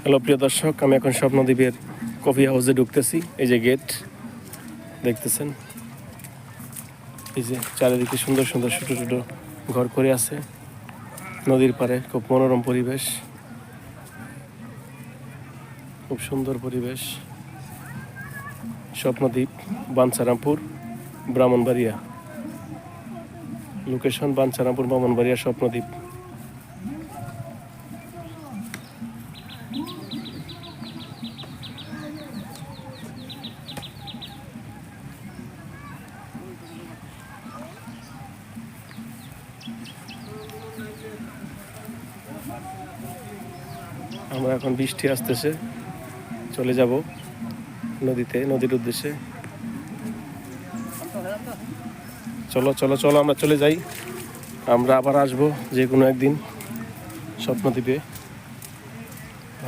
Hello প্রিয় দর্শক, আমি এখন স্বপ্নদ্বীপের কফি হাউসে ঢুকতেছি। এই যে গেট দেখতেছেন, এই যে চারিদিকে সুন্দর সুন্দর ছোটো ছোটো ঘর করে আছে। নদীর পাড়ে খুব মনোরম পরিবেশ, খুব সুন্দর পরিবেশ। স্বপ্নদ্বীপ, বাঞ্ছারামপুর, ব্রাহ্মণবাড়িয়া। লোকেশন বাঞ্ছারামপুর, ব্রাহ্মণবাড়িয়া, স্বপ্নদ্বীপ। আমরা এখন বৃষ্টি আসতেছে, চলে যাব নদীর উদ্দেশ্যে। চলো চলো চলো আমরা চলে যাই। আমরা আবার আসবো যে কোনো একদিন স্বপ্নদ্বীপে।